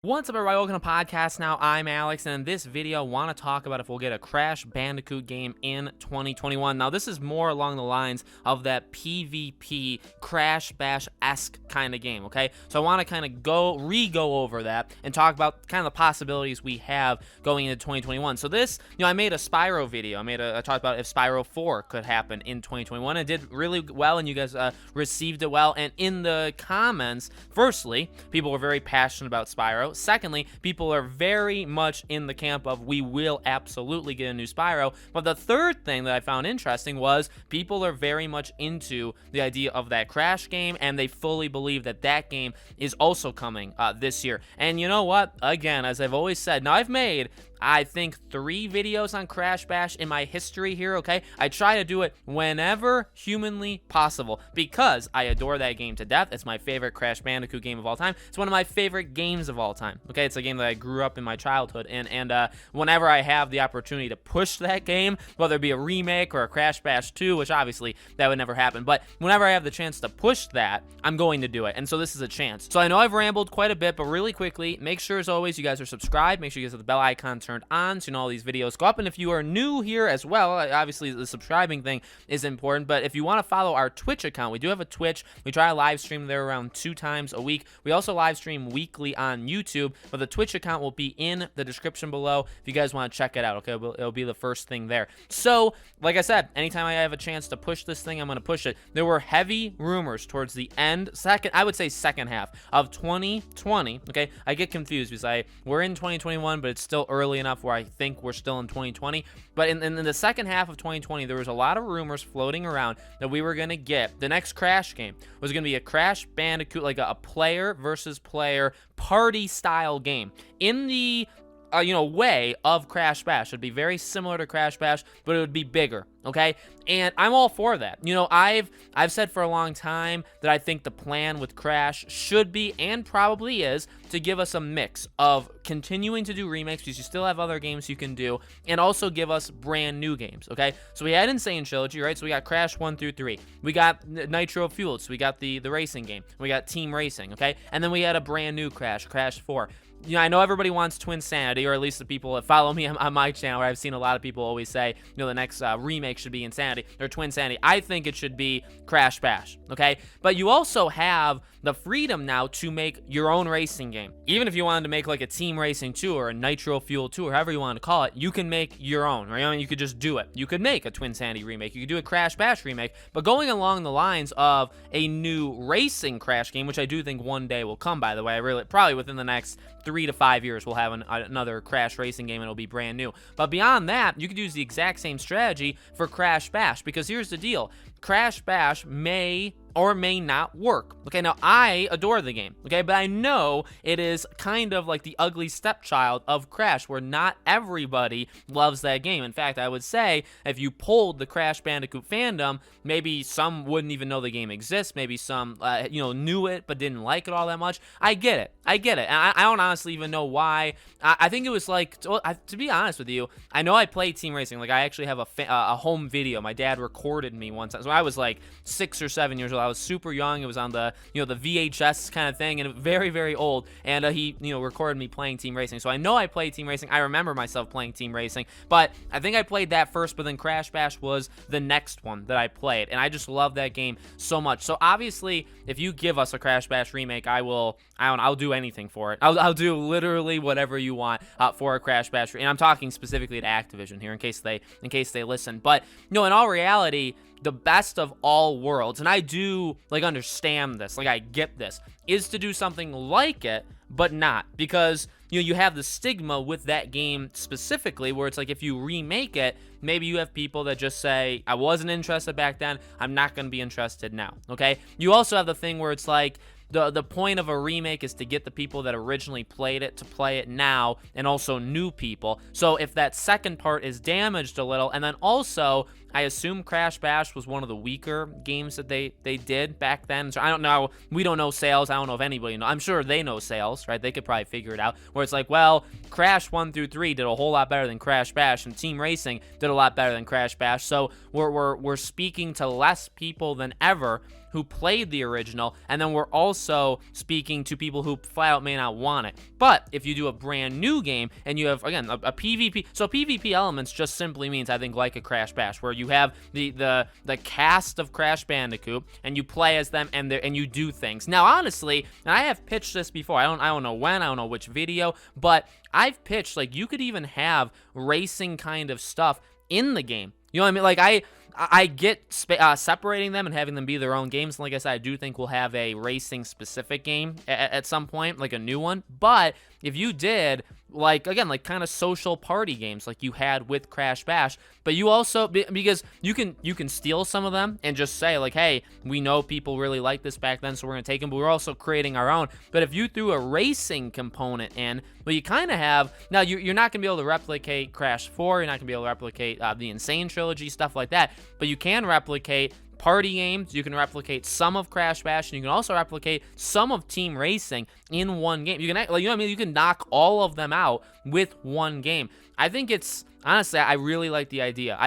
What's up, everybody? Welcome to Podcast Now. I'm Alex, and in this video, I want to talk about if we'll get a Crash Bandicoot game in 2021. Now, this is more along the lines of that PvP Crash Bash-esque kind of game, okay? So I want to kind of go over that and talk about kind of the possibilities we have going into 2021. So this, I made a Spyro video. I talked about if Spyro 4 could happen in 2021. It did really well, and you guys received it well. And in the comments, firstly, people were very passionate about Spyro. Secondly, people are very much in the camp of we will absolutely get a new Spyro. But the third thing that I found interesting was people are very much into the idea of that Crash game, and they fully believe that that game is also coming this year. And you know what? Again, as I've always said, now I've made I think 3 videos on Crash Bash in my history here, okay? I try to do it whenever humanly possible because I adore that game to death. It's my favorite Crash Bandicoot game of all time. It's one of my favorite games of all time, okay? It's a game that I grew up in my childhood, and whenever I have the opportunity to push that game, whether it be a remake or a Crash Bash 2, which obviously that would never happen, but whenever I have the chance to push that, I'm going to do it, and so this is a chance. So I know I've rambled quite a bit, but really quickly, make sure as always you guys are subscribed. Make sure you guys have the bell icon turned on so you know all these videos go up. And if you are new here as well, obviously the subscribing thing is important, but if you want to follow our Twitch account, we do have a Twitch. We try to live stream there around 2 times a week. We also live stream weekly on YouTube, but the Twitch account will be in the description below if you guys want to check it out, okay? It'll be the first thing there. So like I said, anytime I have a chance to push this thing, I'm going to push it. There were heavy rumors towards the end, I would say second half of 2020, okay? I get confused because we're in 2021, but it's still early enough where I think we're still in 2020. But in the second half of 2020, there was a lot of rumors floating around that we were going to get the next Crash game was going to be a Crash Bandicoot, like a player versus player party style game in the way of Crash Bash. It'd be very similar to Crash Bash, but it would be bigger, okay? And I'm all for that. I've said for a long time that I think the plan with Crash should be, and probably is, to give us a mix of continuing to do remakes, because you still have other games you can do, and also give us brand new games, okay? So we had Insane Trilogy, right? So we got Crash 1 through 3. We got Nitro Fueled, so we got the racing game. We got Team Racing, okay? And then we had a brand new Crash 4. I know everybody wants Twinsanity, or at least the people that follow me on my channel, where I've seen a lot of people always say, the next remake should be Insanity, or Twinsanity. I think it should be Crash Bash, okay? But you also have the freedom now to make your own racing game. Even if you wanted to make like a Team Racing 2 or a Nitro Fuel 2 or however you want to call it, you can make your own, right? I mean, you could just do it. You could make a Twinsanity remake. You could do a Crash Bash remake. But going along the lines of a new racing Crash game, which I do think one day will come, by the way, probably within the next 3 to 5 years, we'll have another Crash racing game, and it'll be brand new. But beyond that, you could use the exact same strategy for Crash Bash, because here's the deal. Crash Bash may or may not work. Okay, now I adore the game, okay, but I know it is kind of like the ugly stepchild of Crash, where not everybody loves that game. In fact, I would say if you polled the Crash Bandicoot fandom, maybe some wouldn't even know the game exists. Maybe some, knew it but didn't like it all that much. I get it. And I don't honestly even know why. I think it was like, to be honest with you, I know I played Team Racing. Like, I actually have a home video. My dad recorded me one time. So I was like 6 or 7 years old. I was super young. It was on the the VHS kind of thing, and very, very old. And he recorded me playing Team Racing. So I know I played Team Racing. I remember myself playing Team Racing, but I think I played that first. But then Crash Bash was the next one that I played, and I just love that game so much. So obviously, if you give us a Crash Bash remake, I'll do anything for it. I'll do literally whatever you want for a Crash Bash. And I'm talking specifically to Activision here, in case they listen. But in all reality, the best of all worlds, and I do understand this, I get this, is to do something like it, but not, because you have the stigma with that game specifically, where it's like if you remake it, maybe you have people that just say, I wasn't interested back then, I'm not going to be interested now, okay? You also have the thing where it's like, the point of a remake is to get the people that originally played it to play it now, and also new people. So if that second part is damaged a little, and then also, I assume Crash Bash was one of the weaker games that they did back then. So I don't know. We don't know sales. I don't know if anybody knows. I'm sure they know sales, right? They could probably figure it out. Where it's like, well, Crash 1 through 3 did a whole lot better than Crash Bash, and Team Racing did a lot better than Crash Bash. So we're speaking to less people than ever who played the original, and then we're also speaking to people who flat out may not want it. But if you do a brand new game and you have, again, a PvP, so PvP elements just simply means, I think, like a Crash Bash, where you have the cast of Crash Bandicoot and you play as them and you do things. Now, honestly, and I have pitched this before. I don't know when, I don't know which video, but I've pitched, like, you could even have racing kind of stuff in the game. You know what I mean? Like, I get separating them and having them be their own games. Like I said, I do think we'll have a racing specific game at some point, like a new one. But if you did, like, again, like kind of social party games like you had with Crash Bash, but you also, because you can steal some of them and just say, like, hey, we know people really liked this back then, so we're going to take them, but we're also creating our own. But if you threw a racing component in, well, you kind of have, now you're not going to be able to replicate Crash 4, you're not going to be able to replicate the Insane Trilogy, stuff like that, but you can replicate party games, you can replicate some of Crash Bash, and you can also replicate some of Team Racing in one game. You can, like, you know what I mean? You can knock all of them out with one game. I think it's, honestly, I really like the idea.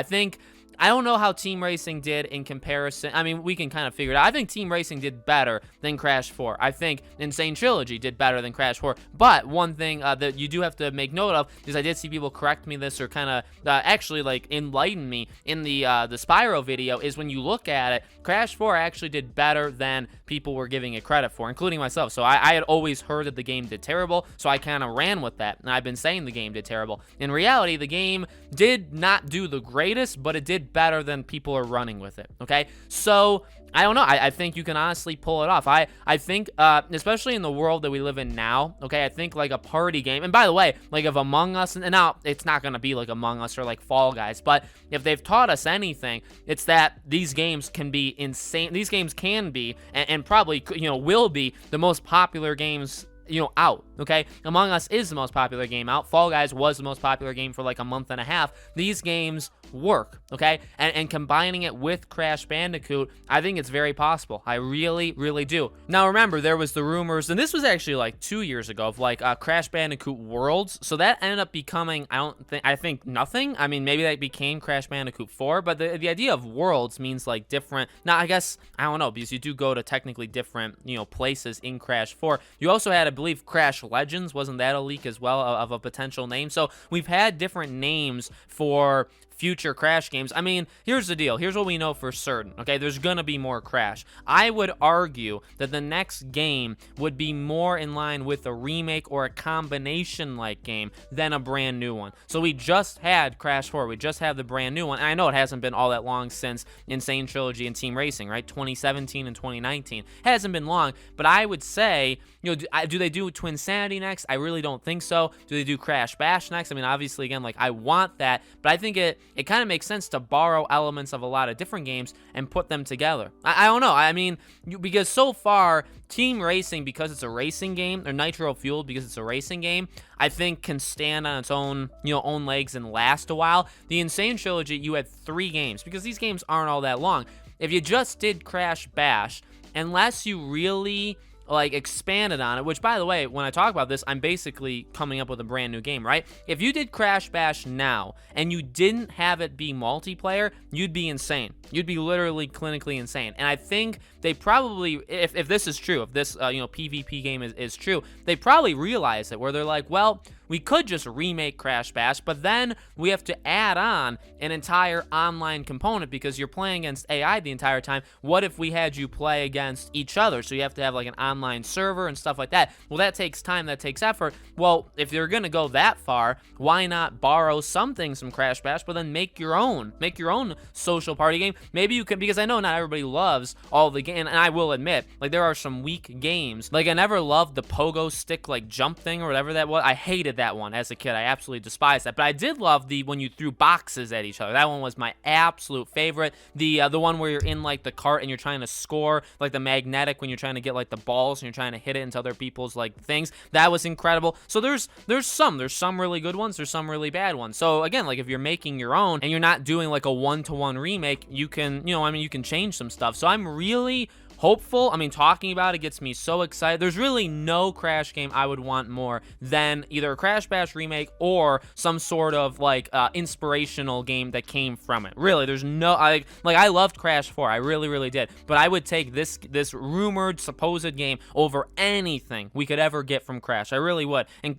I don't know how Team Racing did in comparison. I mean, we can kind of figure it out. I think Team Racing did better than Crash 4. I think Insane Trilogy did better than Crash 4. But one thing that you do have to make note of, because I did see people correct me this or kind of actually, like, enlighten me in the Spyro video, is when you look at it, Crash 4 actually did better than people were giving it credit for, including myself. So I had always heard that the game did terrible, so I kind of ran with that. And I've been saying the game did terrible. In reality, the game did not do the greatest, but it did better than people are running with it, okay? So, I don't know. I think you can honestly pull it off. I think, especially in the world that we live in now, okay, I think, like, a party game, and by the way, like, if Among Us, and now, it's not going to be like Among Us or, like, Fall Guys, but if they've taught us anything, it's that these games can be insane. These games can be, and probably, you know, will be the most popular games, you know, out, okay? Among Us is the most popular game out. Fall Guys was the most popular game for like a month and a half. These games work, okay? And combining it with Crash Bandicoot, I think it's very possible. I really, really do. Now, remember, there was the rumors, and this was actually like 2 years ago, of like Crash Bandicoot Worlds. So that ended up becoming, I think nothing. I mean, maybe that became Crash Bandicoot 4, but the idea of Worlds means like different. Now, I guess, I don't know, because you do go to technically different, you know, places in Crash 4. You also had, I believe, Crash Legends. Wasn't that a leak as well of a potential name? So we've had different names for future Crash games. I mean, here's the deal. Here's what we know for certain, okay? There's gonna be more Crash. I would argue that the next game would be more in line with a remake or a combination-like game than a brand new one. So we just had Crash 4. We just have the brand new one. And I know it hasn't been all that long since Insane Trilogy and Team Racing, right? 2017 and 2019. It hasn't been long, but I would say, you know, do they do Twinsanity next? I really don't think so. Do they do Crash Bash next? I mean, obviously, again, like, I want that, but I think it kind of makes sense to borrow elements of a lot of different games and put them together. I don't know. I mean, because so far, Team Racing, because it's a racing game, or Nitro Fueled, because it's a racing game, I think can stand on its own, you know, own legs and last a while. The Insane Trilogy, you had 3 games, because these games aren't all that long. If you just did Crash Bash, unless you really, like, expanded on it, which, by the way, when I talk about this, I'm basically coming up with a brand new game, right? If you did Crash Bash now and you didn't have it be multiplayer, you'd be insane. You'd be literally clinically insane. And I think they probably, if this is true, if this you know, PvP game is true, they probably realize it, where they're like, well, we could just remake Crash Bash, but then we have to add on an entire online component because you're playing against AI the entire time. What if we had you play against each other? So you have to have like an online server and stuff like that. Well, that takes time, that takes effort. Well, if you're gonna go that far, why not borrow some things from Crash Bash, but then make your own social party game? Maybe you can, because I know not everybody loves all the games, and I will admit, like, there are some weak games. Like, I never loved the pogo stick, like, jump thing or whatever that was. I hated that one as a kid. I absolutely despised that. But I did love the when you threw boxes at each other. That one was my absolute favorite. The one where you're in, like, the cart and you're trying to score, like the magnetic, when you're trying to get, like, the balls and you're trying to hit it into other people's, like, things. That was incredible. So there's some really good ones. There's some really bad ones. So again, like, if you're making your own and you're not doing like a one-to-one remake, you can, you know, I mean, you can change some stuff. So I'm really hopeful. I mean, talking about it gets me so excited. There's really no Crash game I would want more than either a Crash Bash remake or some sort of like inspirational game that came from it. Really, there's no I loved Crash 4. I really did. But I would take this rumored supposed game over anything we could ever get from Crash. I really would. And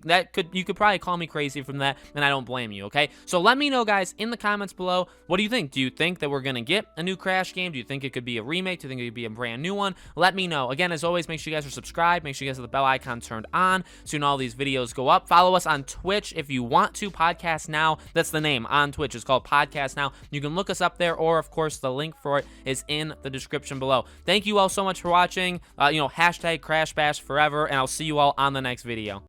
you could probably call me crazy from that, and I don't blame you, okay? So let me know, guys, in the comments below, what do you think? Do you think that we're gonna get a new Crash game? Do you think it could be a remake? Do you think it could be a brand new one? Let me know. Again, as always, make sure you guys are subscribed. Make sure you guys have the bell icon turned on so you know all these videos go up. Follow us on Twitch if you want to. Podcast Now. That's the name on Twitch. It's called Podcast Now. You can look us up there, or of course the link for it is in the description below. Thank you all so much for watching. Hashtag Crash Bash forever, and I'll see you all on the next video.